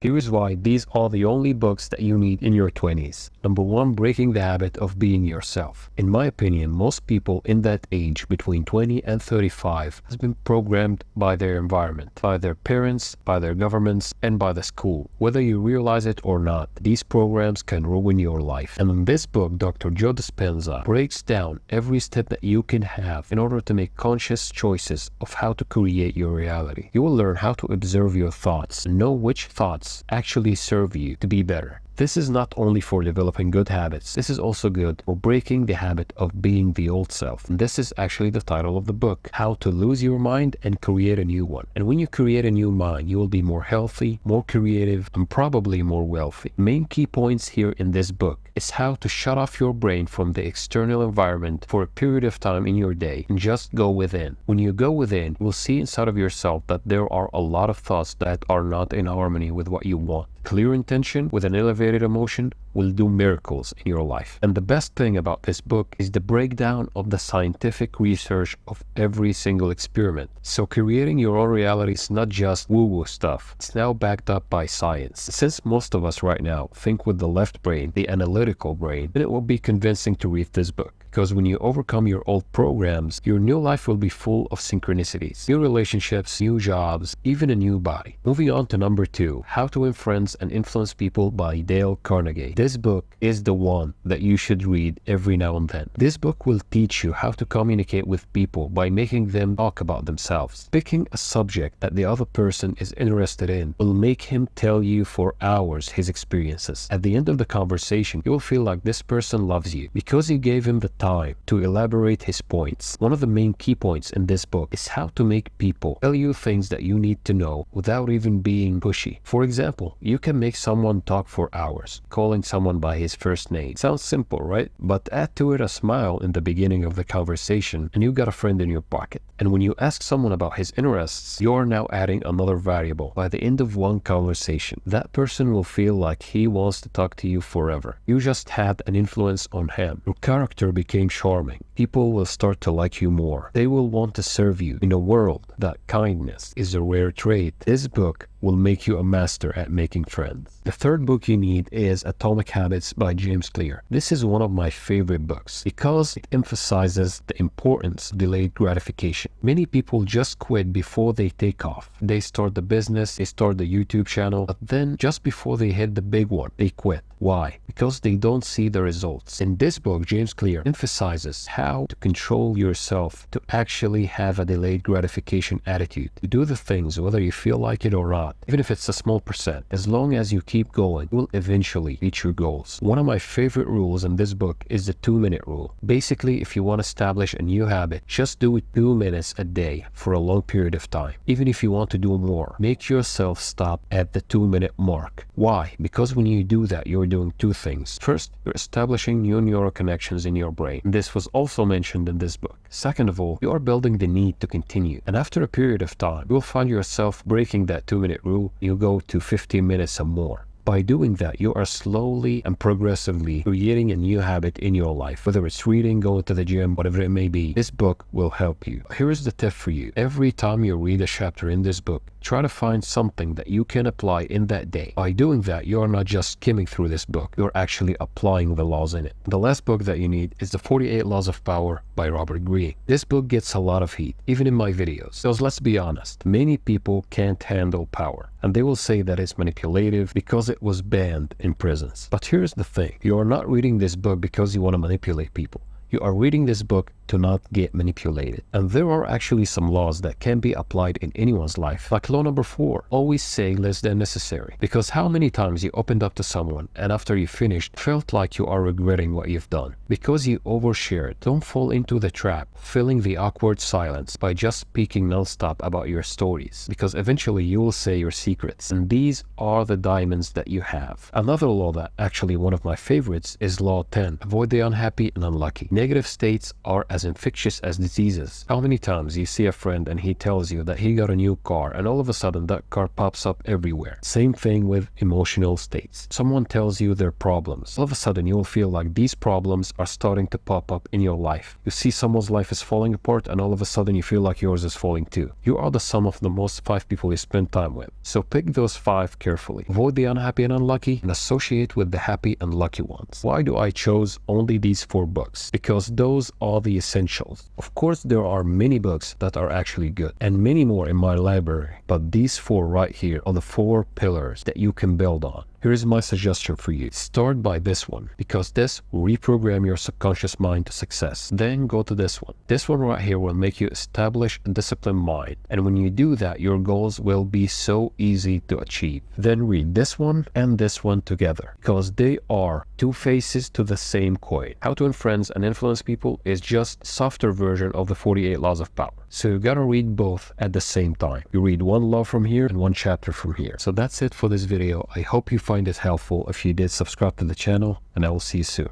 Here is why these are the only books that you need in your 20s. Number 1, Breaking the Habit of Being Yourself. In my opinion, most people in that age between 20 and 35 has been programmed by their environment, by their parents, by their governments, and by the school. Whether you realize it or not, these programs can ruin your life. And in this book, Dr. Joe Dispenza breaks down every step that you can have in order to make conscious choices of how to create your reality. You will learn how to observe your thoughts and know which thoughts actually serve you to be better. This is not only for developing good habits, this is also good for breaking the habit of being the old self. And this is actually the title of the book, How to Lose Your Mind and Create a New One. And when you create a new mind, you will be more healthy, more creative, and probably more wealthy. Main key points here in this book is how to shut off your brain from the external environment for a period of time in your day and just go within. When you go within, you will see inside of yourself that there are a lot of thoughts that are not in harmony with what you want. Clear intention with an elevated emotion will do miracles in your life. And the best thing about this book is the breakdown of the scientific research of every single experiment. So creating your own reality is not just woo-woo stuff. It's now backed up by science. Since most of us right now think with the left brain, the analytical brain, then it will be convincing to read this book. Because when you overcome your old programs, your new life will be full of synchronicities, new relationships, new jobs, even a new body. Moving on to number 2, How to Influence and Influence People by Dale Carnegie. This book is the one that you should read every now and then. This book will teach you how to communicate with people by making them talk about themselves. Picking a subject that the other person is interested in will make him tell you for hours his experiences. At the end of the conversation, you will feel like this person loves you because you gave him the time to elaborate his points. One of the main key points in this book is how to make people tell you things that you need to know without even being pushy. For example, you can make someone talk for hours, calling someone by his first name. Sounds simple, right? But add to it a smile in the beginning of the conversation and you got a friend in your pocket. And when you ask someone about his interests, you're now adding another variable. By the end of one conversation, that person will feel like he wants to talk to you forever. You just had an influence on him. Your character became charming. People will start to like you more. They will want to serve you. In a world that kindness is a rare trait, this book will make you a master at making friends. The third book you need is Atomic Habits by James Clear. This is one of my favorite books because it emphasizes the importance of delayed gratification. Many people just quit before they take off. They start the business, they start the YouTube channel, but then just before they hit the big one, they quit. Why? Because they don't see the results. In this book, James Clear emphasizes how to control yourself to actually have a delayed gratification attitude. To do the things whether you feel like it or not, even if it's a small percent. As long as you keep going, you will eventually reach your goals. One of my favorite rules in this book is the 2-minute rule. Basically, if you want to establish a new habit, just do it 2 minutes a day for a long period of time. Even if you want to do more, make yourself stop at the 2-minute mark. Why? Because when you do that, you're doing two things. First, you're establishing new neural connections in your brain. This was also mentioned in this book. Second of all, you are building the need to continue. And after a period of time, you'll find yourself breaking that 2-minute rule. You go to 15 minutes or more. By doing that, you are slowly and progressively creating a new habit in your life. Whether it's reading, going to the gym, whatever it may be, this book will help you. Here is the tip for you. Every time you read a chapter in this book, try to find something that you can apply in that day. By doing that, you are not just skimming through this book, you're actually applying the laws in it. The last book that you need is The 48 Laws of Power by Robert Greene. This book gets a lot of heat, even in my videos. Because let's be honest, many people can't handle power. And they will say that it's manipulative because it was banned in prisons. But here's the thing. You are not reading this book because you want to manipulate people. You are reading this book to not get manipulated. And there are actually some laws that can be applied in anyone's life. Like law number 4, always say less than necessary. Because how many times you opened up to someone and after you finished felt like you are regretting what you've done? Because you overshared. Don't fall into the trap, filling the awkward silence by just speaking nonstop about your stories. Because eventually you will say your secrets. And these are the diamonds that you have. Another law that actually one of my favorites is law 10. Avoid the unhappy and unlucky. Negative states are as infectious as diseases. How many times you see a friend and he tells you that he got a new car and all of a sudden that car pops up everywhere? Same thing with emotional states. Someone tells you their problems. All of a sudden you will feel like these problems are starting to pop up in your life. You see someone's life is falling apart and all of a sudden you feel like yours is falling too. You are the sum of the most 5 people you spend time with. So pick those 5 carefully. Avoid the unhappy and unlucky and associate with the happy and lucky ones. Why do I chose only these 4 books? Because those are the essentials. Of course, there are many books that are actually good and many more in my library, but these 4 right here are the 4 pillars that you can build on. Here is my suggestion for you. Start by this one because this will reprogram your subconscious mind to success. Then go to this one. This one right here will make you establish a disciplined mind. And when you do that, your goals will be so easy to achieve. Then read this one and this one together because they are 2 faces to the same coin. How to Influence and Influence People is just a softer version of the 48 Laws of Power. So you gotta read both at the same time. You read one law from here and one chapter from here. So that's it for this video. I hope you find it helpful. If you did, subscribe to the channel and I will see you soon.